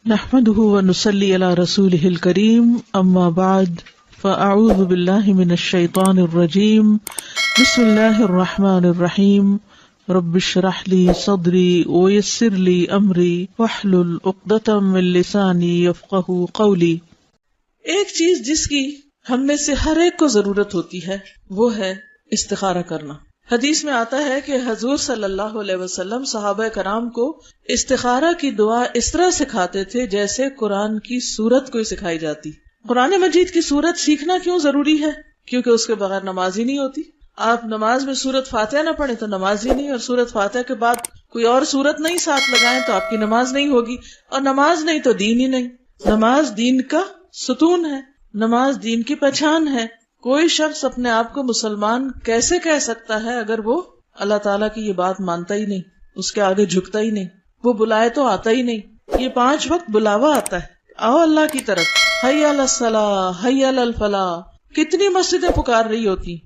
نحمده ونصلي على رسوله الكريم اما بعد فاعوذ بالله من الشيطان الرجيم بسم الله الرحمن الرحيم رب اشرح لي صدري ويسر لي امري واحلل عقدة من لساني يفقهوا قولي۔ ایک چیز جس کی ہم میں سے ہر ایک کو ضرورت ہوتی ہے وہ ہے استخارہ کرنا۔ حدیث میں آتا ہے کہ حضور صلی اللہ علیہ وسلم صحابہ کرام کو استخارہ کی دعا اس طرح سکھاتے تھے جیسے قرآن کی سورت کوئی سکھائی جاتی۔ قرآن مجید کی سورت سیکھنا کیوں ضروری ہے؟ کیونکہ اس کے بغیر نماز ہی نہیں ہوتی۔ آپ نماز میں سورت فاتحہ نہ پڑھیں تو نماز ہی نہیں، اور سورت فاتحہ کے بعد کوئی اور سورت نہیں ساتھ لگائیں تو آپ کی نماز نہیں ہوگی، اور نماز نہیں تو دین ہی نہیں۔ نماز دین کا ستون ہے، نماز دین کی پہچان ہے۔ کوئی شخص اپنے آپ کو مسلمان کیسے کہہ سکتا ہے اگر وہ اللہ تعالیٰ کی یہ بات مانتا ہی نہیں، اس کے آگے جھکتا ہی نہیں، وہ بلائے تو آتا ہی نہیں۔ یہ 5 وقت بلاوا آتا ہے، آؤ اللہ کی طرف، حی علی الصلاۃ، حی علی الفلاح۔ کتنی مسجدیں پکار رہی ہوتی،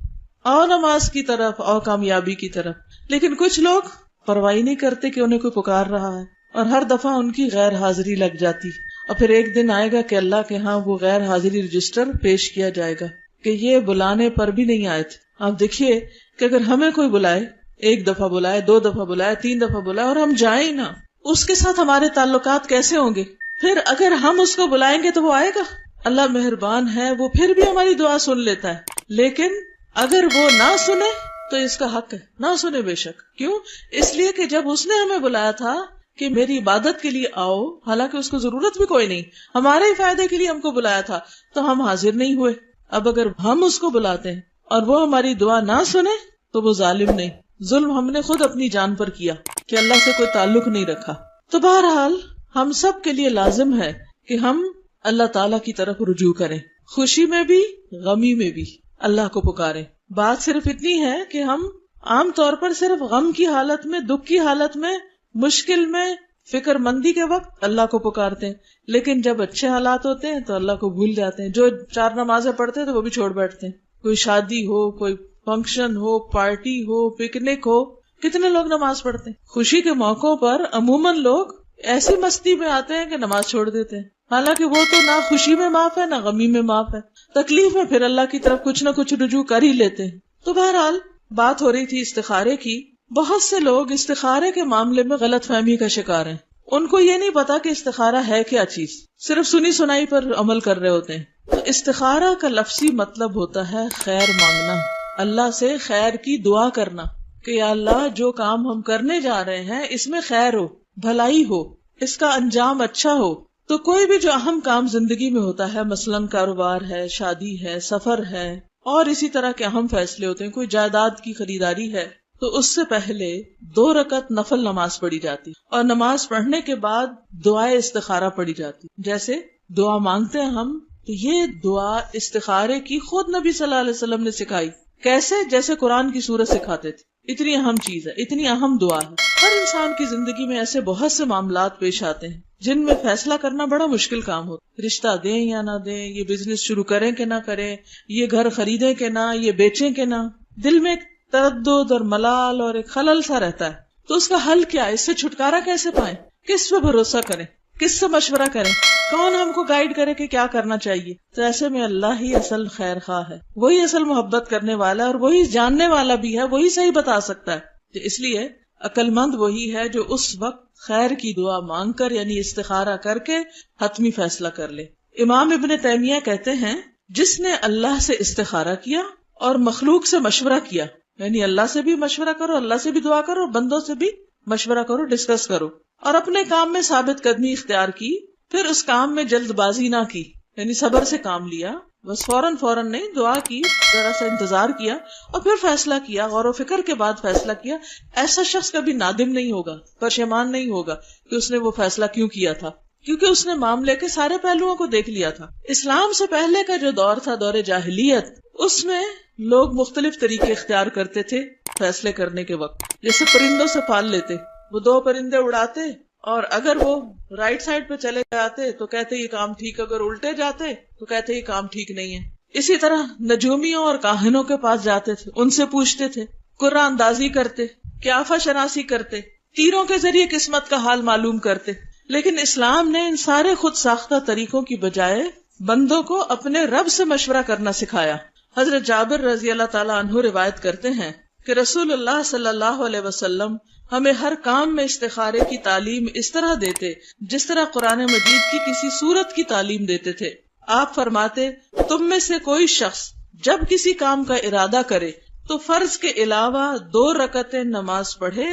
آؤ نماز کی طرف، آؤ کامیابی کی طرف، لیکن کچھ لوگ پرواہ نہیں کرتے کہ انہیں کوئی پکار رہا ہے، اور ہر دفعہ ان کی غیر حاضری لگ جاتی، اور پھر ایک دن آئے گا کہ اللہ کے ہاں وہ غیر حاضری رجسٹر پیش کیا جائے گا کہ یہ بلانے پر بھی نہیں آئے تھے۔ آپ دیکھیے کہ اگر ہمیں کوئی بلائے، 1 دفعہ بلائے، 2 دفعہ بلائے، 3 دفعہ بلائے، اور ہم جائیں نہ، اس کے ساتھ ہمارے تعلقات کیسے ہوں گے؟ پھر اگر ہم اس کو بلائیں گے تو وہ آئے گا؟ اللہ مہربان ہے، وہ پھر بھی ہماری دعا سن لیتا ہے، لیکن اگر وہ نہ سنے تو اس کا حق ہے، نہ سنے بے شک۔ کیوں؟ اس لیے کہ جب اس نے ہمیں بلایا تھا کہ میری عبادت کے لیے آؤ، حالانکہ اس کو ضرورت بھی کوئی نہیں، ہمارے ہی فائدے کے لیے ہم کو بلایا تھا، تو ہم حاضر نہیں ہوئے۔ اب اگر ہم اس کو بلاتے ہیں اور وہ ہماری دعا نہ سنے تو وہ ظالم نہیں، ظلم ہم نے خود اپنی جان پر کیا کہ اللہ سے کوئی تعلق نہیں رکھا۔ تو بہرحال ہم سب کے لیے لازم ہے کہ ہم اللہ تعالیٰ کی طرف رجوع کریں، خوشی میں بھی غمی میں بھی اللہ کو پکاریں۔ بات صرف اتنی ہے کہ ہم عام طور پر صرف غم کی حالت میں، دکھ کی حالت میں، مشکل میں، فکر مندی کے وقت اللہ کو پکارتے ہیں، لیکن جب اچھے حالات ہوتے ہیں تو اللہ کو بھول جاتے ہیں۔ جو 4 نمازیں پڑھتے ہیں تو وہ بھی چھوڑ بیٹھتے ہیں۔ کوئی شادی ہو، کوئی فنکشن ہو، پارٹی ہو، پکنک ہو، کتنے لوگ نماز پڑھتے ہیں؟ خوشی کے موقعوں پر عموماً لوگ ایسی مستی میں آتے ہیں کہ نماز چھوڑ دیتے ہیں، حالانکہ وہ تو نہ خوشی میں معاف ہے نہ غمی میں معاف ہے، تکلیف میں پھر اللہ کی طرف کچھ نہ کچھ رجوع کر ہی لیتے ہیں۔ تو بہرحال بات ہو رہی تھی استخارے کی۔ بہت سے لوگ استخارے کے معاملے میں غلط فہمی کا شکار ہیں۔ ان کو یہ نہیں پتا کہ استخارہ ہے کیا چیز، صرف سنی سنائی پر عمل کر رہے ہوتے ہیں۔ تو استخارہ کا لفظی مطلب ہوتا ہے خیر مانگنا، اللہ سے خیر کی دعا کرنا کہ یا اللہ جو کام ہم کرنے جا رہے ہیں اس میں خیر ہو، بھلائی ہو، اس کا انجام اچھا ہو۔ تو کوئی بھی جو اہم کام زندگی میں ہوتا ہے، مثلاً کاروبار ہے، شادی ہے، سفر ہے، اور اسی طرح کے اہم فیصلے ہوتے ہیں، کوئی جائیداد کی خریداری ہے، تو اس سے پہلے 2 رکعت نفل نماز پڑھی جاتی، اور نماز پڑھنے کے بعد دعائے استخارہ پڑھی جاتی۔ جیسے دعا مانگتے ہیں ہم، تو یہ دعا استخارے کی خود نبی صلی اللہ علیہ وسلم نے سکھائی۔ کیسے؟ جیسے قرآن کی سورت سکھاتے تھے۔ اتنی اہم چیز ہے، اتنی اہم دعا ہے۔ ہر انسان کی زندگی میں ایسے بہت سے معاملات پیش آتے ہیں جن میں فیصلہ کرنا بڑا مشکل کام ہوتا ہے۔ رشتہ دیں یا نہ دیں، یہ بزنس شروع کریں کہ نہ کریں، یہ گھر خریدیں کہ نہ، یہ بیچیں کہ نہ، دل میں تردد اور ملال اور ایک خلل سا رہتا ہے۔ تو اس کا حل کیا ہے؟ اس سے چھٹکارا کیسے پائیں؟ کس پہ بھروسہ کریں؟ کس سے مشورہ کریں؟ کون ہم کو گائیڈ کرے کہ کیا کرنا چاہیے؟ تو ایسے میں اللہ ہی اصل خیر خواہ ہے، وہی اصل محبت کرنے والا ہے، اور وہی جاننے والا بھی ہے، وہی صحیح بتا سکتا ہے۔ تو اس لیے عقل مند وہی ہے جو اس وقت خیر کی دعا مانگ کر، یعنی استخارہ کر کے حتمی فیصلہ کر لے۔ امام ابن تیمیہ کہتے ہیں جس نے اللہ سے استخارہ کیا اور مخلوق سے مشورہ کیا، یعنی اللہ سے بھی مشورہ کرو، اللہ سے بھی دعا کرو، بندوں سے بھی مشورہ کرو، ڈسکس کرو، اور اپنے کام میں ثابت قدمی اختیار کی، پھر اس کام میں جلد بازی نہ کی، یعنی صبر سے کام لیا، بس فوراً نہیں، دعا کی، ذرا سا انتظار کیا اور پھر فیصلہ کیا، غور و فکر کے بعد فیصلہ کیا، ایسا شخص کبھی نادم نہیں ہوگا، پشیمان نہیں ہوگا کہ اس نے وہ فیصلہ کیوں کیا تھا، کیونکہ اس نے معاملے کے سارے پہلوؤں کو دیکھ لیا تھا۔ اسلام سے پہلے کا جو دور تھا، دور جاہلیت، اس میں لوگ مختلف طریقے اختیار کرتے تھے فیصلے کرنے کے وقت۔ جیسے پرندوں سے پال لیتے، وہ 2 پرندے اڑاتے، اور اگر وہ رائٹ سائڈ پہ چلے جاتے تو کہتے یہ کام ٹھیک، اگر الٹے جاتے تو کہتے یہ کام ٹھیک نہیں ہے۔ اسی طرح نجومیوں اور کاہنوں کے پاس جاتے تھے، ان سے پوچھتے تھے، قرآن اندازی کرتے، قیافہ شناسی کرتے، تیروں کے ذریعے قسمت کا حال معلوم کرتے۔ لیکن اسلام نے ان سارے خود ساختہ طریقوں کی بجائے بندوں کو اپنے رب سے مشورہ کرنا سکھایا. حضرت جابر رضی اللہ تعالیٰ عنہ روایت کرتے ہیں کہ رسول اللہ صلی اللہ علیہ وسلم ہمیں ہر کام میں استخارے کی تعلیم اس طرح دیتے جس طرح قرآن مجید کی کسی سورت کی تعلیم دیتے تھے. آپ فرماتے تم میں سے کوئی شخص جب کسی کام کا ارادہ کرے تو فرض کے علاوہ 2 رکعتیں نماز پڑھے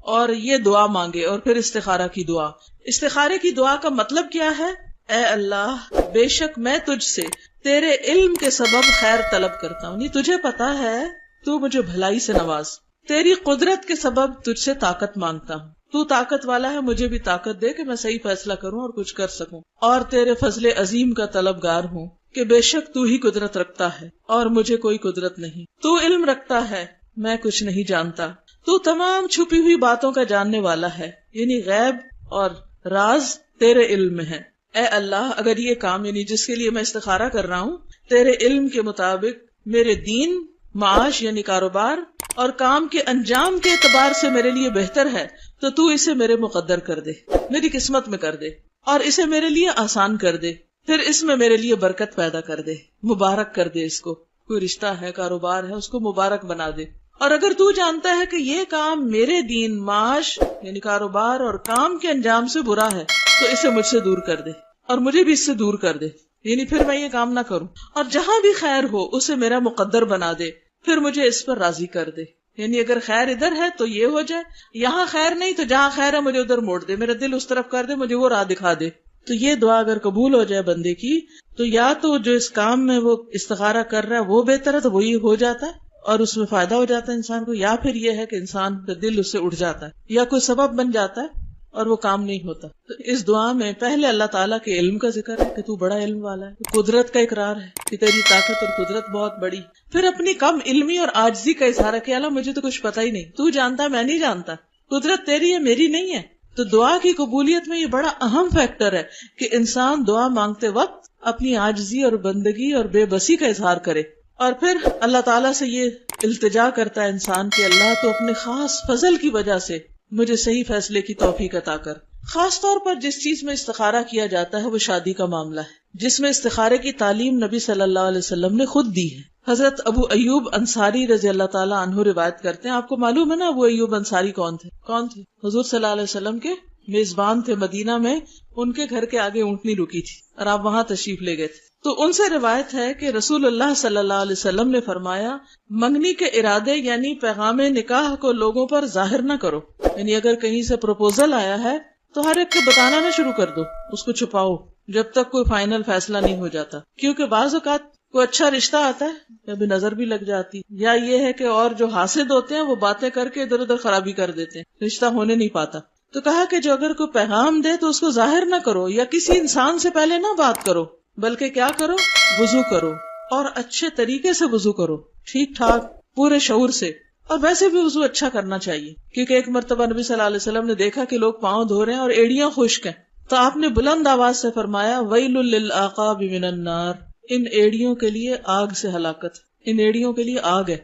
اور یہ دعا مانگے، اور پھر استخارہ کی دعا. استخارے کی دعا کا مطلب کیا ہے؟ اے اللہ بے شک میں تجھ سے تیرے علم کے سبب خیر طلب کرتا ہوں، تجھے پتا ہے تو مجھے بھلائی سے نواز. تیری قدرت کے سبب تجھ سے طاقت مانگتا ہوں، تو طاقت والا ہے، مجھے بھی طاقت دے کہ میں صحیح فیصلہ کروں اور کچھ کر سکوں. اور تیرے فضل عظیم کا طلبگار ہوں کہ بے شک تو ہی قدرت رکھتا ہے اور مجھے کوئی قدرت نہیں. تو علم رکھتا ہے، میں کچھ نہیں جانتا. تو تمام چھپی ہوئی باتوں کا جاننے والا ہے، یعنی غیب اور راز تیرے علم میں ہے. اے اللہ اگر یہ کام یعنی جس کے لیے میں استخارہ کر رہا ہوں تیرے علم کے مطابق میرے دین، معاش یعنی کاروبار اور کام کے انجام کے اعتبار سے میرے لیے بہتر ہے تو اسے میرے مقدر کر دے، میری قسمت میں کر دے، اور اسے میرے لیے آسان کر دے. پھر اس میں میرے لیے برکت پیدا کر دے، مبارک کر دے. اس کو کوئی رشتہ ہے، کاروبار ہے، اس کو مبارک بنا دے. اور اگر تو جانتا ہے کہ یہ کام میرے دین، معاش یعنی کاروبار اور کام کے انجام سے برا ہے تو اسے مجھ سے دور کر دے اور مجھے بھی اس سے دور کر دے، یعنی پھر میں یہ کام نہ کروں. اور جہاں بھی خیر ہو اسے میرا مقدر بنا دے، پھر مجھے اس پر راضی کر دے. یعنی اگر خیر ادھر ہے تو یہ ہو جائے، یہاں خیر نہیں تو جہاں خیر ہے مجھے ادھر موڑ دے، میرا دل اس طرف کر دے، مجھے وہ راہ دکھا دے. تو یہ دعا اگر قبول ہو جائے بندے کی تو یا تو جو اس کام میں وہ استخارہ کر رہا ہے وہ بہتر ہے تو وہی ہو جاتا ہے اور اس میں فائدہ ہو جاتا ہے انسان کو، یا پھر یہ ہے کہ انسان کا دل اس سے اٹھ جاتا ہے یا کوئی سبب بن جاتا ہے اور وہ کام نہیں ہوتا. تو اس دعا میں پہلے اللہ تعالیٰ کے علم کا ذکر ہے کہ تو بڑا علم والا ہے، قدرت کا اقرار ہے کہ تیری طاقت اور قدرت بہت بڑی. پھر اپنی کم علمی اور عاجزی کا اظہار ہے کہ اللہ مجھے تو کچھ پتا ہی نہیں، تو جانتا میں نہیں جانتا، قدرت تیری ہے میری نہیں ہے. تو دعا کی قبولیت میں یہ بڑا اہم فیکٹر ہے کہ انسان دعا مانگتے وقت اپنی عاجزی اور بندگی اور بے بسی کا اظہار کرے، اور پھر اللہ تعالیٰ سے یہ التجا کرتا ہے انسان کہ اللہ تو اپنے خاص فضل کی وجہ سے مجھے صحیح فیصلے کی توفیق عطا کر. خاص طور پر جس چیز میں استخارہ کیا جاتا ہے وہ شادی کا معاملہ ہے، جس میں استخارے کی تعلیم نبی صلی اللہ علیہ وسلم نے خود دی ہے. حضرت ابو ایوب انصاری رضی اللہ تعالیٰ عنہ روایت کرتے ہیں، آپ کو معلوم ہے نا ابو ایوب انصاری کون تھے؟ حضور صلی اللہ علیہ وسلم کے میزبان تھے. مدینہ میں ان کے گھر کے آگے اونٹنی رکی تھی اور آپ وہاں تشریف لے گئے تھے. تو ان سے روایت ہے کہ رسول اللہ صلی اللہ علیہ وسلم نے فرمایا منگنی کے ارادے یعنی پیغام نکاح کو لوگوں پر ظاہر نہ کرو. یعنی اگر کہیں سے پروپوزل آیا ہے تو ہر ایک کو بتانا نہ شروع کر دو، اس کو چھپاؤ جب تک کوئی فائنل فیصلہ نہیں ہو جاتا. کیونکہ بعض اوقات کوئی اچھا رشتہ آتا ہے ابھی نظر بھی لگ جاتی، یا یہ ہے کہ اور جو حاسد ہوتے ہیں وہ باتیں کر کے ادھر ادھر خرابی کر دیتے ہیں، رشتہ ہونے نہیں پاتا. تو کہا کہ جو اگر کوئی پیغام دے تو اس کو ظاہر نہ کرو یا کسی انسان سے پہلے نہ بات کرو، بلکہ کیا کرو، وضو کرو اور اچھے طریقے سے وضو کرو، ٹھیک ٹھاک پورے شعور سے. اور ویسے بھی وضو اچھا کرنا چاہیے، کیونکہ ایک مرتبہ نبی صلی اللہ علیہ وسلم نے دیکھا کہ لوگ پاؤں دھو رہے ہیں اور ایڑیاں خشک ہیں، تو آپ نے بلند آواز سے فرمایا ویل للعقاب من النار، ان ایڑیوں کے لیے آگ سے ہلاکت، ان ایڑیوں کے لیے آگ ہے.